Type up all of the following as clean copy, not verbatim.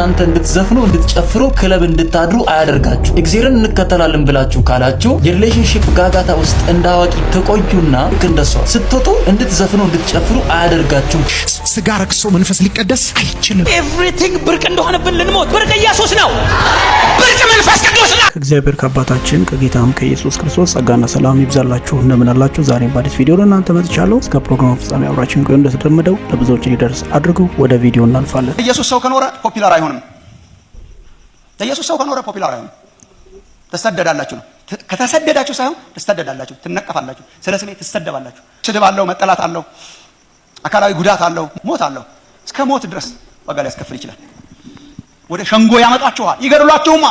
እናንተ እንድትዘፍኑ እንድትጨፍሩ ክለብ እንድታድሩ አያደርጋችሁ። እግዚአብሔርን እንከተላለን ብላችሁ ካላችሁ የሪሌሽንሺፕ ጋጋታ ውስጥ እንዳዋቂ ተቆዩና ልክ እንደሷ ስትወጡ እንድትዘፍኑ እንድትጨፍሩ አያደርጋችሁ። ስጋ ረክሶ መንፈስ ሊቀደስ አይችልም። ኤቭሪቲንግ ብርቅ እንደሆነብን ልንሞት ብርቅ ኢየሱስ ነው። ብርቅ መንፈስ ቅዱስ ነው። ከእግዚአብሔር ከአባታችን ከጌታም ከኢየሱስ ክርስቶስ ጸጋና ሰላም ይብዛላችሁ። እንደምን አላችሁ? ዛሬ በአዲስ ቪዲዮ ለእናንተ መጥቻለሁ። እስከ ፕሮግራሙ ፍጻሜ አብራችሁን ቆዩ። እንደተለመደው ለብዙዎች እንዲደርስ አድርጉ። ወደ ቪዲዮ እናልፋለን። ኢየሱስ ሰው ከኖረ ፖፑላር አይሆንም። ኢየሱስ ሰው ከኖረ ፖፑላር አይሆንም። ተሰደዳላችሁ ነው። ከተሰደዳችሁ ሳይሆን ተሰደዳላችሁ፣ ትነቀፋላችሁ፣ ስለ ስሜ ትሰደባላችሁ። ስድብ አለው፣ መጠላት አለው፣ አካላዊ ጉዳት አለው፣ ሞት አለው። እስከ ሞት ድረስ ዋጋ ሊያስከፍል ይችላል። ወደ ሸንጎ ያመጣችኋል፣ ይገድሏችሁማ።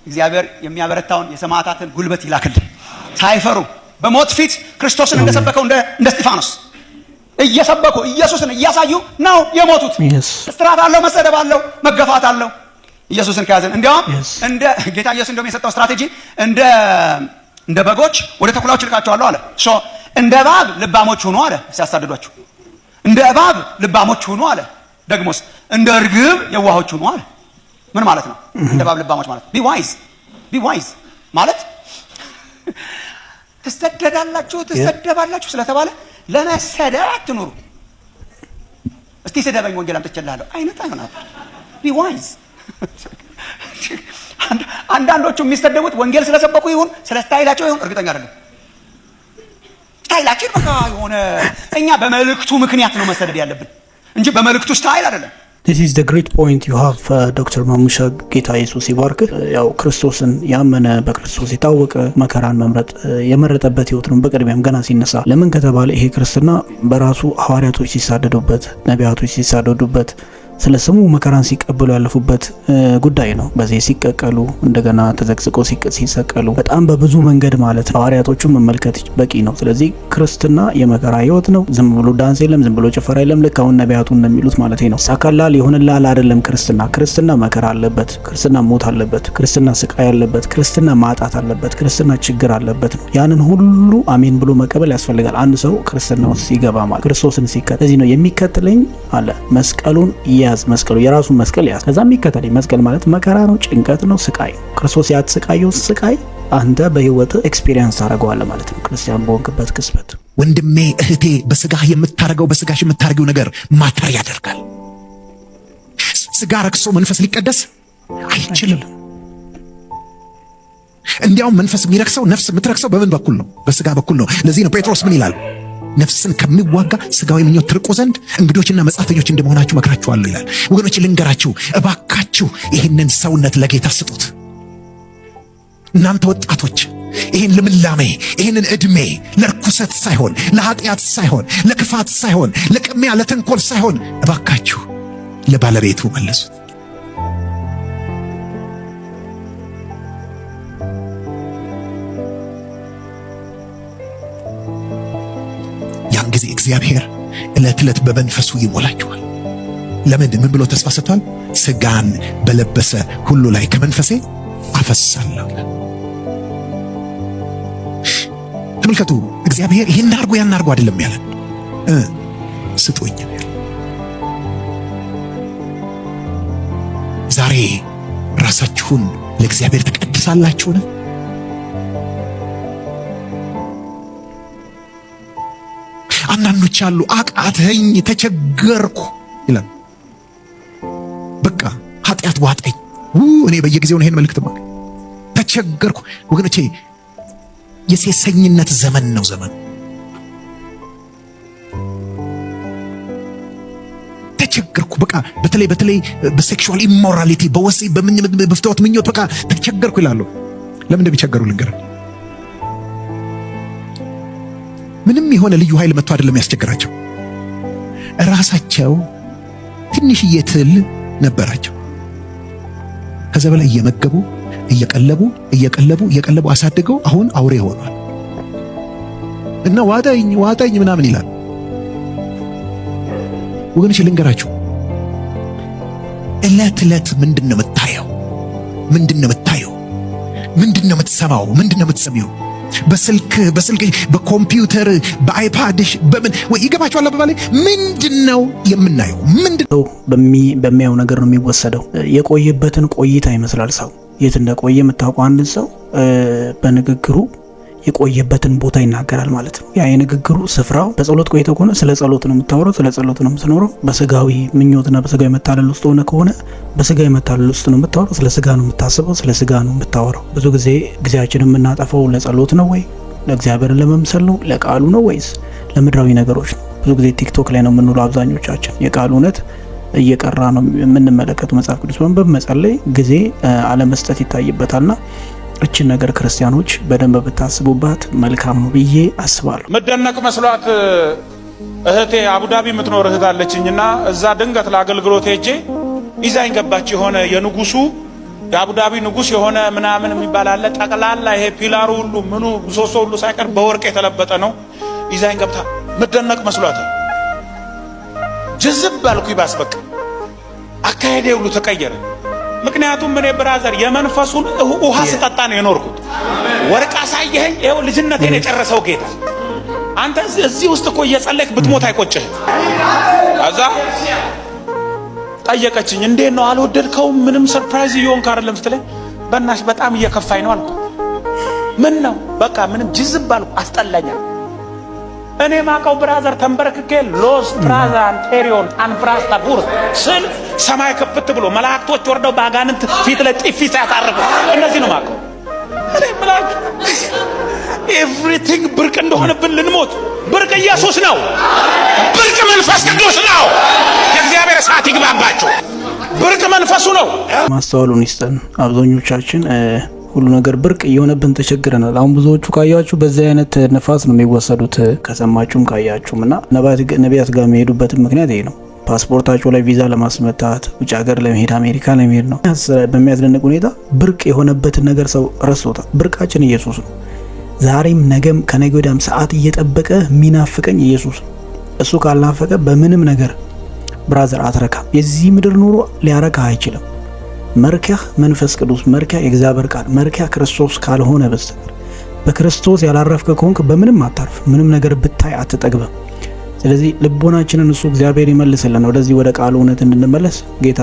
እግዚአብሔር የሚያበረታውን የሰማዕታትን ጉልበት ይላክልን ሳይፈሩ በሞት ፊት ክርስቶስን እንደሰበከው እንደ እስጢፋኖስ እየሰበኩ ኢየሱስን እያሳዩ ነው የሞቱት። እስራት አለው፣ መሰደብ አለው፣ መገፋት አለው። ኢየሱስን ከያዘን እንዲያውም እንደ ጌታ ኢየሱስ እንደውም የሰጠው ስትራቴጂ እንደ በጎች ወደ ተኩላዎች ልካቸዋለሁ አለ። እንደ እባብ ልባሞች ሁኑ አለ ሲያሳድዷችሁ። እንደ እባብ ልባሞች ሁኑ አለ። ደግሞስ እንደ እርግብ የዋሆች ሁኑ አለ። ምን ማለት ነው? እንደ እባብ ልባሞች ማለት ቢ ዋይዝ ማለት ትሰደዳላችሁ፣ ትሰደባላችሁ ስለተባለ ለመሰደብ አትኑሩ። እስቲ ስደበኝ ወንጌል አምጥቼልሃለሁ አይነት አይሆናል። ቢ ዋይዝ። አንዳንዶቹ የሚሰደቡት ወንጌል ስለሰበኩ ይሁን ስለ ስታይላቸው ይሁን እርግጠኛ አይደለም። ስታይላችን በቃ የሆነ እኛ በመልእክቱ ምክንያት ነው መሰደድ ያለብን እንጂ በመልእክቱ ስታይል አይደለም። This is the great point you have ዶክተር ማሙሻ። ጌታ ኢየሱስ ይባርክ። ያው ክርስቶስን ያመነ በክርስቶስ የታወቀ መከራን የመረጠበት ህይወት ነው። በቀድሞም ገና ሲነሳ ለምን ከተባለ ይሄ ክርስትና በራሱ ሐዋርያቶች ሲሳደዱበት፣ ነቢያቶች ሲሳደዱበት፣ ስለ ስሙ መከራን ሲቀበሉ ያለፉበት ጉዳይ ነው። በዚህ ሲቀቀሉ እንደገና ተዘቅዝቆ ሲሰቀሉ በጣም በብዙ መንገድ ማለት ሐዋርያቶቹን መመልከት በቂ ነው። ስለዚህ ክርስትና የመከራ ህይወት ነው። ዝም ብሎ ዳንስ የለም፣ ዝም ብሎ ጭፈራ የለም። ልክ አሁን ነቢያቱ እንደሚሉት ማለት ነው። ሳካላል ይሆንላል አይደለም። ክርስትና መከራ አለበት፣ ክርስትና ሞት አለበት፣ ክርስትና ስቃይ አለበት፣ ክርስትና ማጣት አለበት፣ ክርስትና ችግር አለበት ነው። ያንን ሁሉ አሜን ብሎ መቀበል ያስፈልጋል። አንድ ሰው ክርስትና ውስጥ ሲገባ ማለት ክርስቶስን ሲከተል ለዚህ ነው የሚከተለኝ አለ መስቀሉን መስቀሉ የራሱን መስቀል ያዝ። ከዛ የሚከተለኝ መስቀል ማለት መከራ ነው፣ ጭንቀት ነው፣ ስቃይ ነው። ክርስቶስ ያተሰቃየው ስቃይ አንተ በህይወት ኤክስፒሪየንስ ታደርገዋለህ ማለት ነው። ክርስቲያን በሆንክበት ክስበት ወንድሜ እህቴ፣ በስጋህ የምታረገው ነገር ማተር ያደርጋል። ስጋ ረክሶ መንፈስ ሊቀደስ አይችልም። እንዲያውም መንፈስ የሚረክሰው ነፍስ የምትረክሰው በምን በኩል ነው? በስጋ በኩል ነው። ለዚህ ነው ጴጥሮስ ምን ይላል? ነፍስን ከሚዋጋ ስጋዊ ምኞት ትርቁ ዘንድ እንግዶችና መጻተኞች እንደመሆናችሁ መክራችኋለሁ ይላል። ወገኖች ልንገራችሁ እባካችሁ ይህንን ሰውነት ለጌታ ስጡት። እናንተ ወጣቶች ይህን ልምላሜ ይህንን ዕድሜ ለርኩሰት ሳይሆን፣ ለኃጢአት ሳይሆን፣ ለክፋት ሳይሆን፣ ለቅሚያ ለተንኮል ሳይሆን እባካችሁ ለባለቤቱ መልሱት። ጊዜ እግዚአብሔር ዕለት በመንፈሱ ይሞላችኋል። ምን ብሎ ተስፋ ሰጥቷል? ስጋን በለበሰ ሁሉ ላይ ከመንፈሴ አፈሳለሁ። ተመልከቱ፣ እግዚአብሔር ይሄን አድርጎ ያን አድርጎ አይደለም ያለን፣ ስጡኝ። ዛሬ ራሳችሁን ለእግዚአብሔር ተቀድሳላችሁን? አንዳንዶች አሉ አቃተኝ፣ ተቸገርኩ ይላል። በቃ ኃጢአት ዋጠኝ። እኔ በየጊዜው ይሄን መልእክት ማለት ተቸገርኩ። ወገኖቼ የሴሰኝነት ዘመን ነው ዘመን። ተቸገርኩ በቃ በተለይ በሴክሹዋል ኢሞራሊቲ በወሲብ በፍትወት ምኞት በቃ ተቸገርኩ ይላሉ። ለምን እንደሚቸገሩ ልንገር። ምንም የሆነ ልዩ ኃይል መጥቶ አይደለም ያስቸግራቸው። ራሳቸው ትንሽዬ ትል ነበራቸው። ከዛ በላይ እየመገቡ እየቀለቡ አሳድገው አሁን አውሬ ሆኗል እና ዋጣኝ ምናምን ይላል። ወገኖች ልንገራችሁ፣ ዕለት ምንድነው የምታየው? ምንድነው የምትሰማው? ምንድነው የምትሰሚው? በስልክ በኮምፒውተር በአይፓድሽ በምን ወይ ይገባችኋል አባባሌ ምንድነው የምናየው? ምንድነው በሚያየው ነገር ነው የሚወሰደው። የቆየበትን ቆይታ ይመስላል ሰው የት እንደቆየ የምታውቀው አንድ ሰው በንግግሩ የቆየበትን ቦታ ይናገራል ማለት ነው። ያ የንግግሩ ስፍራው በጸሎት ቆይተው ከሆነ ስለ ጸሎት ነው የምታወራው፣ ስለ ጸሎት ነው የምትኖረው። በስጋዊ ምኞትና በስጋዊ መታለል ውስጥ ሆነ ከሆነ በስጋዊ መታለል ውስጥ ነው የምታወራው፣ ስለ ስጋ ነው የምታስበው፣ ስለ ስጋ ነው የምታወራው። ብዙ ጊዜ ጊዜያችንን የምናጠፋው ለጸሎት ነው ወይ ለእግዚአብሔርን ለመምሰል ነው ለቃሉ ነው ወይስ ለምድራዊ ነገሮች ነው? ብዙ ጊዜ ቲክቶክ ላይ ነው የምንውለው አብዛኞቻችን። የቃሉ እውነት እየቀራ ነው የምንመለከቱ። መጽሐፍ ቅዱስ በመጸለይ ጊዜ አለመስጠት ይታይበታልና እችን ነገር ክርስቲያኖች በደንብ ብታስቡባት መልካም ነው ብዬ አስባለሁ። መደነቅ መስሏት እህቴ አቡዳቢ የምትኖር እህት አለችኝና እዛ ድንገት ለአገልግሎት ሄጄ ይዛኝ ገባች። የሆነ የንጉሱ የአቡዳቢ ንጉስ የሆነ ምናምን የሚባል አለ። ጠቅላላ ይሄ ፒላሩ ሁሉ ምኑ ምሰሶ ሁሉ ሳይቀር በወርቅ የተለበጠ ነው። ይዛኝ ገብታ መደነቅ መስሏት ጅዝብ ባልኩ ይባስ በቃ አካሄዴ ሁሉ ተቀየረ። ምክንያቱም እኔ ብራዘር የመንፈሱን ውሃ ስጠጣ ነው የኖርኩት። ወርቅ አሳየኸኝ፣ ይኸው ልጅነቴን የጨረሰው ጌታ። አንተ እዚህ ውስጥ እኮ እየጸለይክ ብትሞት አይቆጭህ። አዛ ጠየቀችኝ፣ እንዴት ነው አልወደድከውም? ምንም ሰርፕራይዝ እየሆንክ አይደለም ስትለኝ፣ በእናትሽ በጣም እየከፋኝ ነው አልኩ። ምን ነው በቃ ምንም ጅዝብ አልኩ፣ አስጠላኛል። እኔ ማቀው ብራዘር ተንበረክኬ ሎስ ፕራዛን ቴሪዮን አንፍራስታ ቡር ስል ሰማይ ከፍት ብሎ መላእክቶች ወርደው ባጋንንት ፊት ላይ ጥፊ ሲያሳርፉ እነዚህ ነው ማቀው። እኔ ብላክ ኤቭሪቲንግ ብርቅ እንደሆነብን ልንሞት። ብርቅ ኢየሱስ ነው። ብርቅ መንፈስ ቅዱስ ነው። የእግዚአብሔር እሳት ይግባባችሁ። ብርቅ መንፈሱ ነው። ማስተዋሉን ይስጠን። አብዛኞቻችን ሁሉ ነገር ብርቅ እየሆነብን ተቸግረናል። አሁን ብዙዎቹ ካያችሁ በዚህ አይነት ነፋስ ነው የሚወሰዱት። ከሰማችሁም ካያችሁም እና ነቢያት ጋር የሚሄዱበትም ምክንያት ይሄ ነው። ፓስፖርታቸው ላይ ቪዛ ለማስመታት ውጭ ሀገር ለመሄድ አሜሪካ ለመሄድ ነው። በሚያስደንቅ ሁኔታ ብርቅ የሆነበትን ነገር ሰው ረስቶታል። ብርቃችን ኢየሱስ ነው። ዛሬም ነገም ከነገ ወዲያም ሰዓት እየጠበቀ የሚናፍቀኝ ኢየሱስ ነው። እሱ ካልናፈቀ በምንም ነገር ብራዘር አትረካም። የዚህ ምድር ኑሮ ሊያረካ አይችልም። መርኪያ መንፈስ ቅዱስ፣ መርኪያ የእግዚአብሔር ቃል፣ መርኪያ ክርስቶስ ካልሆነ በስተቀር በክርስቶስ ያላረፍከ ከሆንክ በምንም አታርፍ። ምንም ነገር ብታይ አትጠግብም። ስለዚህ ልቦናችንን እሱ እግዚአብሔር ይመልስልን፣ ወደዚህ ወደ ቃሉ እውነት እንድንመለስ ጌታ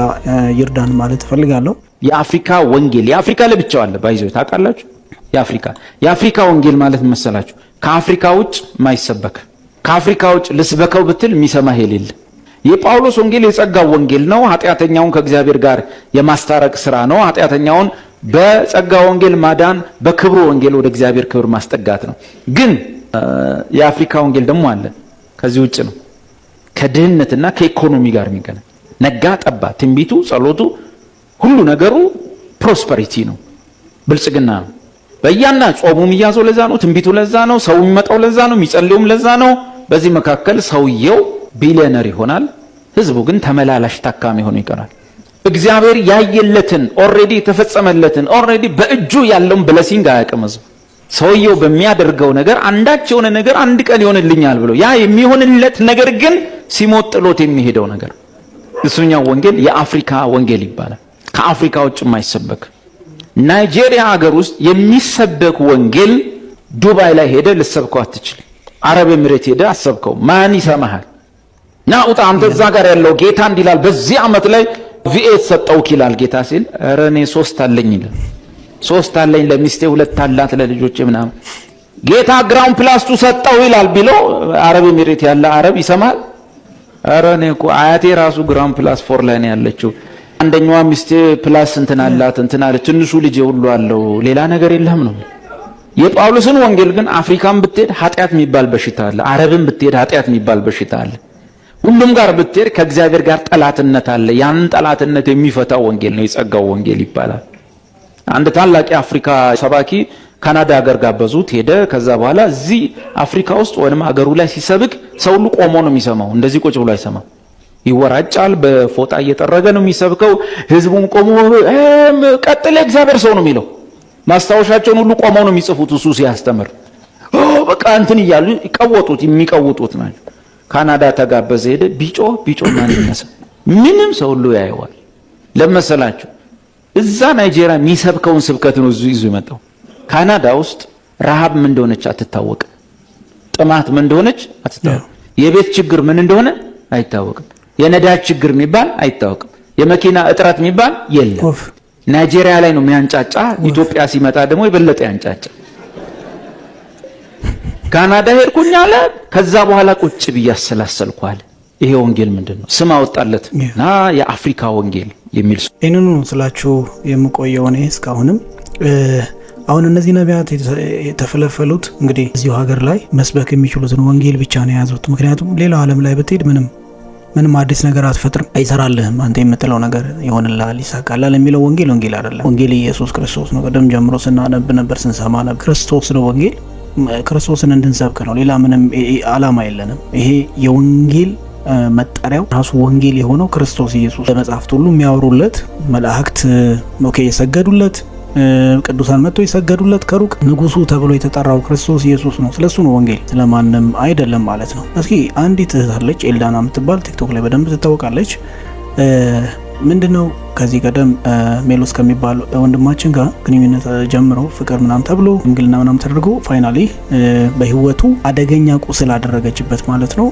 ይርዳን ማለት እፈልጋለሁ። የአፍሪካ ወንጌል የአፍሪካ ለብቻው አለ ባይዘው ታውቃላችሁ። የአፍሪካ ወንጌል ማለት መሰላችሁ ከአፍሪካ ውጭ ማይሰበክ፣ ከአፍሪካ ውጭ ልስበከው ብትል የሚሰማህ የሌለ። የጳውሎስ ወንጌል የጸጋው ወንጌል ነው። ኃጢአተኛውን ከእግዚአብሔር ጋር የማስታረቅ ስራ ነው። ኃጢአተኛውን በጸጋ ወንጌል ማዳን፣ በክብሩ ወንጌል ወደ እግዚአብሔር ክብር ማስጠጋት ነው። ግን የአፍሪካ ወንጌል ደግሞ አለ ከዚህ ውጭ ነው። ከድህነትና ከኢኮኖሚ ጋር የሚገናኝ ነጋ ጠባ፣ ትንቢቱ፣ ጸሎቱ፣ ሁሉ ነገሩ ፕሮስፐሪቲ ነው፣ ብልጽግና ነው። በያና ጾሙ የሚያዘው ለዛ ነው፣ ትንቢቱ ለዛ ነው፣ ሰው የሚመጣው ለዛ ነው፣ የሚጸልዩም ለዛ ነው። በዚህ መካከል ሰውየው ቢሊዮነር ይሆናል፣ ህዝቡ ግን ተመላላሽ ታካሚ ሆኖ ይቀራል። እግዚአብሔር ያየለትን ኦሬዲ የተፈጸመለትን ኦሬዲ በእጁ ያለውን ብለሲንግ አያውቅም። ሰውየው በሚያደርገው ነገር አንዳች የሆነ ነገር አንድ ቀን ይሆንልኛል ብሎ ያ የሚሆንለት ነገር ግን ሲሞት ጥሎት የሚሄደው ነገር፣ እሱኛው ወንጌል የአፍሪካ ወንጌል ይባላል። ከአፍሪካ ውጭ የማይሰበክ ናይጄሪያ ሀገር ውስጥ የሚሰበክ ወንጌል ዱባይ ላይ ሄደ ልሰብከው አትችል። አረብ ኤምሬት ሄደ አሰብከው ማን ይሰማሃል? ናውጣ አንተ እዛ ጋር ያለው ጌታ እንዲላል በዚህ ዓመት ላይ ቪኤት ሰጠው ይላል ጌታ ሲል ኧረ እኔ 3 አለኝ ይላል። 3 አለኝ ለሚስቴ 2 አላት ለልጆቼ ምናምን ጌታ ግራውንድ ፕላስ 2 ሰጠው ይላል ቢሎ አረብ ኤምሬት ያለ አረብ ይሰማል? ኧረ እኔ እኮ አያቴ ራሱ ግራውንድ ፕላስ 4 ላይ ነው ያለችው። አንደኛዋ ሚስቴ ፕላስ እንትን አላት እንትን አለ ትንሹ ልጅ ሁሉ አለው ሌላ ነገር የለም ነው። የጳውሎስን ወንጌል ግን አፍሪካን ብትሄድ ኃጢአት የሚባል በሽታ አለ። አረብን ብትሄድ ኃጢአት የሚባል በሽታ አለ። ሁሉም ጋር ብትሄድ ከእግዚአብሔር ጋር ጠላትነት አለ። ያን ጠላትነት የሚፈታው ወንጌል ነው፣ የጸጋው ወንጌል ይባላል። አንድ ታላቅ የአፍሪካ ሰባኪ ካናዳ ሀገር ጋበዙት፣ ሄደ። ከዛ በኋላ እዚህ አፍሪካ ውስጥ ወይም ሀገሩ ላይ ሲሰብክ ሰው ሁሉ ቆሞ ነው የሚሰማው፣ እንደዚህ ቁጭ ብሎ አይሰማም። ይወራጫል፣ በፎጣ እየጠረገ ነው የሚሰብከው። ህዝቡም ቆሞ ቀጥለ እግዚአብሔር ሰው ነው የሚለው። ማስታወሻቸውን ሁሉ ቆመው ነው የሚጽፉት እሱ ሲያስተምር። በቃ እንትን እያሉ ይቀወጡት የሚቀውጡት ናቸው። ካናዳ ተጋበዘ፣ ሄደ። ቢጮ ማን ይነሳ? ምንም ሰው ሁሉ ያየዋል። ለመሰላችሁ እዛ ናይጄሪያ የሚሰብከውን ስብከት ነው ይዞ ይመጣው። ካናዳ ውስጥ ረሃብ ምን እንደሆነች አትታወቅም። ጥማት ምን እንደሆነች አትታወቅም። የቤት ችግር ምን እንደሆነ አይታወቅም። የነዳጅ ችግር የሚባል አይታወቅም። የመኪና እጥረት የሚባል የለም። ናይጄሪያ ላይ ነው የሚያንጫጫ፣ ኢትዮጵያ ሲመጣ ደግሞ የበለጠ ያንጫጫ። ካናዳ ሄድኩኝ አለ። ከዛ በኋላ ቁጭ ብዬ አሰላሰልኩ አለ። ይሄ ወንጌል ምንድነው? ስም አወጣለት እና የአፍሪካ ወንጌል የሚል ይህንኑ ስላችሁ የምቆየው እኔ እስካሁንም አሁን እነዚህ ነቢያት የተፈለፈሉት እንግዲህ እዚሁ ሀገር ላይ መስበክ የሚችሉትን ወንጌል ብቻ ነው የያዙት። ምክንያቱም ሌላው ዓለም ላይ ብትሄድ ምንም አዲስ ነገር አትፈጥርም፣ አይሰራልህም። አንተ የምትለው ነገር ይሆንልሃል፣ ይሳካላል የሚለው ወንጌል አይደለም። ወንጌል ኢየሱስ ክርስቶስ ነው። ቀደም ጀምሮ ስናነብ ነበር፣ ስንሰማ ነበር። ክርስቶስ ነው ወንጌል። ክርስቶስን እንድንሰብክ ነው። ሌላ ምንም ዓላማ የለንም። ይሄ የወንጌል መጠሪያው ራሱ ወንጌል የሆነው ክርስቶስ ኢየሱስ ለመጽሐፍት ሁሉ የሚያወሩለት መላእክት የሰገዱለት ቅዱሳን መጥተው የሰገዱለት ከሩቅ ንጉሱ ተብሎ የተጠራው ክርስቶስ ኢየሱስ ነው። ስለሱ ነው ወንጌል፣ ስለማንም አይደለም ማለት ነው። እስኪ አንዲት እህት አለች ኤልዳና የምትባል ቲክቶክ ላይ በደንብ ትታወቃለች። ምንድነው ከዚህ ቀደም ሜሎስ ከሚባል ወንድማችን ጋር ግንኙነት ጀምረው ፍቅር ምናምን ተብሎ እንግልና ምናምን ተደርጎ ፋይናሊ በህይወቱ አደገኛ ቁስል አደረገችበት ማለት ነው።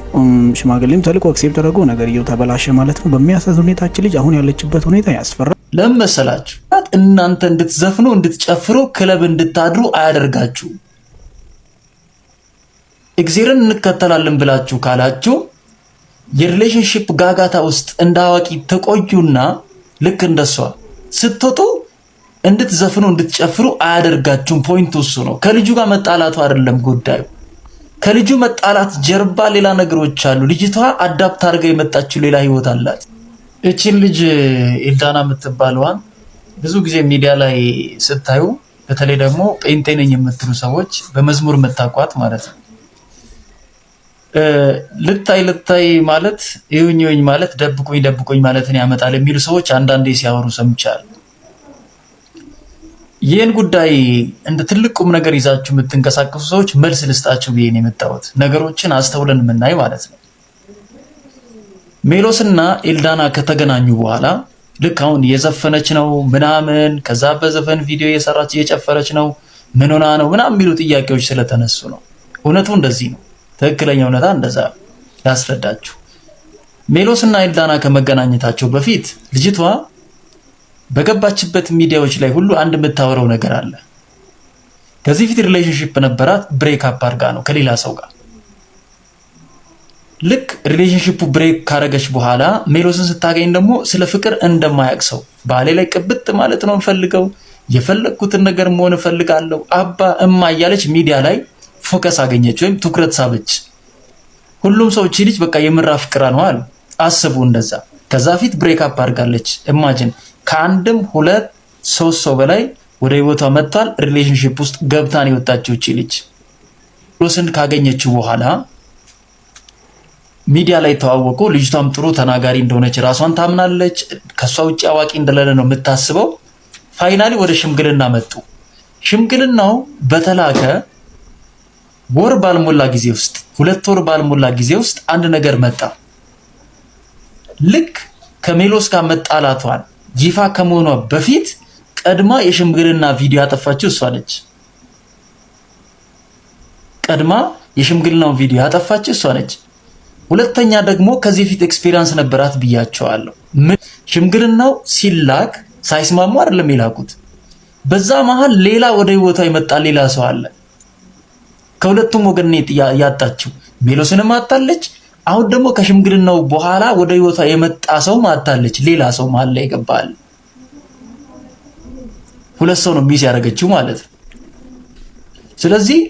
ሽማግሌም ተልቆ አክሴፕት ተደርጎ ነገርየው ተበላሸ ማለት ነው። በሚያሳዝን ሁኔታ ልጅ አሁን ያለችበት ሁኔታ ያስፈራል። ለምን መሰላችሁ? እናንተ እንድትዘፍኑ እንድትጨፍሩ ክለብ እንድታድሩ አያደርጋችሁ። እግዚአብሔርን እንከተላለን ብላችሁ ካላችሁ የሪሌሽንሺፕ ጋጋታ ውስጥ እንዳዋቂ ተቆዩና ልክ እንደሷ ስትወጡ እንድትዘፍኑ እንድትጨፍሩ አያደርጋችሁም። ፖይንቱ እሱ ነው። ከልጁ ጋር መጣላቱ አይደለም ጉዳዩ። ከልጁ መጣላት ጀርባ ሌላ ነገሮች አሉ። ልጅቷ አዳፕት አድርጋ የመጣችው ሌላ ህይወት አላት። እቺን ልጅ ኤልዳና የምትባለዋን ብዙ ጊዜ ሚዲያ ላይ ስታዩ፣ በተለይ ደግሞ ጴንጤ ነኝ የምትሉ ሰዎች በመዝሙር የምታቋት ማለት ነው። ልታይ ማለት ይሁኝ ማለት ደብቁኝ ማለትን ያመጣል የሚሉ ሰዎች አንዳንዴ ሲያወሩ ሰምቻለሁ። ይህን ጉዳይ እንደ ትልቅ ቁም ነገር ይዛችሁ የምትንቀሳቀሱ ሰዎች መልስ ልስጣችሁ ብዬ ነው የመጣሁት። ነገሮችን አስተውለን የምናይ ማለት ነው። ሜሎስና ኤልዳና ከተገናኙ በኋላ ልክ አሁን የዘፈነች ነው ምናምን፣ ከዛ በዘፈን ቪዲዮ እየሰራች እየጨፈረች ነው ምን ሆና ነው ምናምን የሚሉ ጥያቄዎች ስለተነሱ ነው። እውነቱ እንደዚህ ነው። ትክክለኛ እውነታ እንደዛ ያስረዳችሁ። ሜሎስና ኤልዳና ከመገናኘታቸው በፊት ልጅቷ በገባችበት ሚዲያዎች ላይ ሁሉ አንድ የምታወራው ነገር አለ። ከዚህ ፊት ሪሌሽንሺፕ ነበራት፣ ብሬክ አፕ አድርጋ ነው ከሌላ ሰው ጋር። ልክ ሪሌሽንሺፑ ብሬክ ካረገች በኋላ ሜሎስን ስታገኝ ደግሞ ስለ ፍቅር እንደማያውቅ ሰው ባሌ ላይ ቅብጥ ማለት ነው እንፈልገው፣ የፈለግኩትን ነገር መሆን እፈልጋለሁ፣ አባ እማ እያለች ሚዲያ ላይ ፎከስ አገኘች ወይም ትኩረት ሳበች። ሁሉም ሰው እቺ ልጅ በቃ የምራ ፍቅራ ነው አሉ። አስቡ እንደዛ። ከዛ ፊት ብሬክ አፕ አድርጋለች። ኢማጂን ከአንድም 2 3 ሰው በላይ ወደ ህይወቷ መጥቷል። ሪሌሽንሺፕ ውስጥ ገብታን የወጣችው እቺ ልጅ ሜሎስን ካገኘችው በኋላ ሚዲያ ላይ ተዋወቁ። ልጅቷም ጥሩ ተናጋሪ እንደሆነች ራሷን ታምናለች። ከሷ ውጪ አዋቂ እንደሌለ ነው የምታስበው። ፋይናሊ ወደ ሽምግልና መጡ። ሽምግልናው በተላከ ወር ባልሞላ ጊዜ ውስጥ 2 ወር ባልሞላ ጊዜ ውስጥ አንድ ነገር መጣ። ልክ ከሜሎስ ጋር መጣላቷን ይፋ ከመሆኗ በፊት ቀድማ የሽምግልና ቪዲዮ ያጠፋችው እሷ ነች። ቀድማ የሽምግልናው ቪዲዮ ያጠፋችው እሷ ነች። ሁለተኛ ደግሞ ከዚህ ፊት ኤክስፒሪየንስ ነበራት ብያቸዋለሁ። ሽምግልናው ሲላክ ሳይስማሙ አይደለም የላኩት። በዛ መሃል ሌላ ወደ ህይወቷ የመጣ ሌላ ሰው አለ። ከሁለቱም ወገን ያጣችው ሜሎስንም አጣለች። አሁን ደግሞ ከሽምግልናው በኋላ ወደ ህይወቷ የመጣ ሰው አጣለች። ሌላ ሰው መሃል ላይ ይገባል። ሁለት ሰው ነው ሚስ ያደረገችው ማለት ነው። ስለዚህ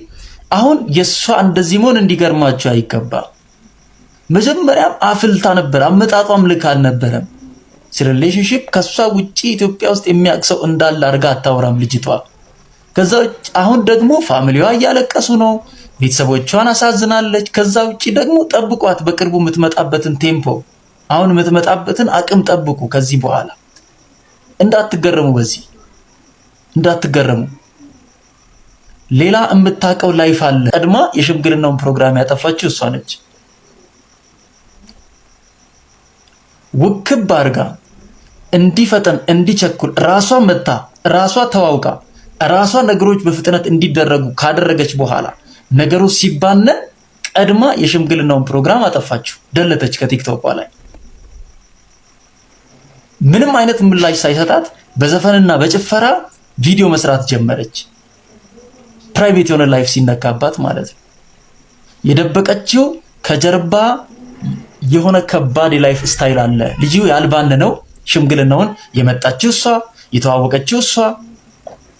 አሁን የሷ እንደዚህ መሆን እንዲገርማችሁ አይገባም። መጀመሪያም አፍልታ ነበር፣ አመጣጧም ልክ አልነበረም። ስለ ሪሌሽንሺፕ ከሷ ውጪ ኢትዮጵያ ውስጥ የሚያቅሰው እንዳለ አድርጋ አታወራም ልጅቷ። ከዛ አሁን ደግሞ ፋሚሊዋ እያለቀሱ ነው፣ ቤተሰቦቿን አሳዝናለች። ከዛ ውጪ ደግሞ ጠብቋት፣ በቅርቡ የምትመጣበትን ቴምፖ፣ አሁን የምትመጣበትን አቅም ጠብቁ። ከዚህ በኋላ እንዳትገረሙ፣ በዚህ እንዳትገረሙ። ሌላ የምታውቀው ላይፍ አለ። ቀድማ የሽምግልናውን ፕሮግራም ያጠፋችው እሷ ነች። ውክብ አድርጋ እንዲፈጠን እንዲቸኩል ራሷ መታ ራሷ ተዋውቃ ራሷ ነገሮች በፍጥነት እንዲደረጉ ካደረገች በኋላ ነገሩ ሲባነን ቀድማ የሽምግልናውን ፕሮግራም አጠፋችው፣ ደለተች ከቲክቶክ ላይ። ምንም አይነት ምላሽ ሳይሰጣት በዘፈንና በጭፈራ ቪዲዮ መስራት ጀመረች። ፕራይቬት የሆነ ላይፍ ሲነካባት ማለት ነው። የደበቀችው ከጀርባ የሆነ ከባድ የላይፍ ስታይል አለ። ልጅ ያልባነነው ሽምግልናውን የመጣችው እሷ፣ የተዋወቀችው እሷ፣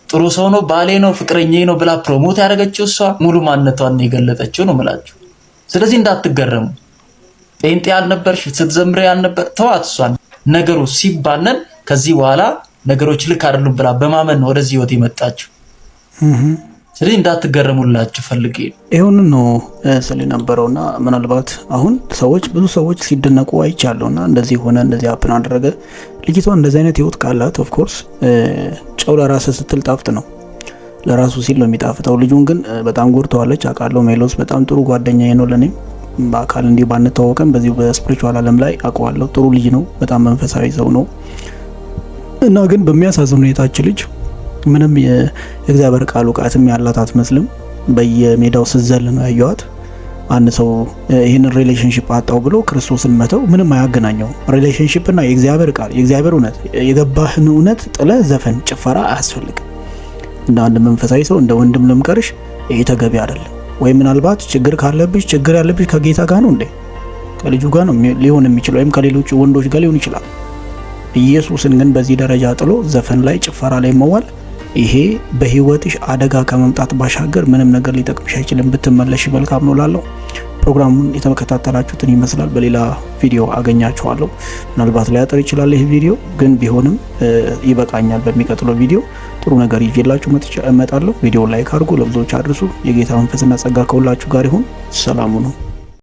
ጥሩ ሰው ነው፣ ባሌ ነው፣ ፍቅረኛዬ ነው ብላ ፕሮሞት ያደረገችው እሷ፣ ሙሉ ማንነቷን የገለጠችው ነው የምላችሁ። ስለዚህ እንዳትገረሙ። ጴንጤ ያልነበርሽ ስትዘምሪ ያልነበር ተዋት እሷን። ነገሩ ሲባነን ከዚህ በኋላ ነገሮች ልክ አይደሉም ብላ በማመን ነው ወደዚህ ህይወት የመጣችው። ስለዚህ እንዳትገረሙላችሁ ፈልጌ ይሁንን ነው ስለ ነበረውና ምናልባት አሁን ብዙ ሰዎች ሲደነቁ አይቻለውና እንደዚህ ሆነ እንደዚህ አፕን አደረገ። ልጅቷ እንደዚህ አይነት ህይወት ካላት ኦፍ ኮርስ ጨው ለራስ ስትል ጣፍጥ ነው፣ ለራሱ ሲል ነው የሚጣፍጠው። ልጁን ግን በጣም ጎድተዋለች አውቃለሁ። ሜሎስ በጣም ጥሩ ጓደኛዬ ነው ለኔ። በአካል እንዲህ ባንተዋወቅም በዚህ በስፒሪቹዋል ዓለም ላይ አውቀዋለሁ። ጥሩ ልጅ ነው፣ በጣም መንፈሳዊ ሰው ነው እና ግን በሚያሳዝን ሁኔታች ልጅ ምንም የእግዚአብሔር ቃል ዕውቀትም ያላት አትመስልም። በየሜዳው ስትዘል ነው ያየዋት። አንድ ሰው ይህንን ሪሌሽንሺፕ አጣው ብሎ ክርስቶስን መተው ምንም አያገናኘው። ሪሌሽንሺፕ እና የእግዚአብሔር ቃል፣ የእግዚአብሔር እውነት፣ የገባህን እውነት ጥለ ዘፈን፣ ጭፈራ አያስፈልግም። እንደ አንድ መንፈሳዊ ሰው እንደ ወንድም ልምከርሽ፣ ይሄ ተገቢ አይደለም። ወይ ምናልባት ችግር ያለብሽ ከጌታ ጋር ነው እንዴ? ከልጁ ጋር ነው ሊሆን የሚችለው፣ ወይም ከሌሎች ወንዶች ጋር ሊሆን ይችላል። ኢየሱስን ግን በዚህ ደረጃ ጥሎ ዘፈን ላይ ጭፈራ ላይ መዋል፣ ይሄ በህይወትሽ አደጋ ከመምጣት ባሻገር ምንም ነገር ሊጠቅምሽ አይችልም። ብትመለሽ መልካም ነው ላለው። ፕሮግራሙን የተከታተላችሁትን ይመስላል። በሌላ ቪዲዮ አገኛችኋለሁ። ምናልባት ሊያጠር ይችላል ይህ ቪዲዮ፣ ግን ቢሆንም ይበቃኛል። በሚቀጥለው ቪዲዮ ጥሩ ነገር ይዤላችሁ እመጣለሁ። ቪዲዮ ላይክ አድርጉ፣ ለብዙዎች አድርሱ። የጌታ መንፈስና ጸጋ ከሁላችሁ ጋር ይሁን። ሰላሙ ነው።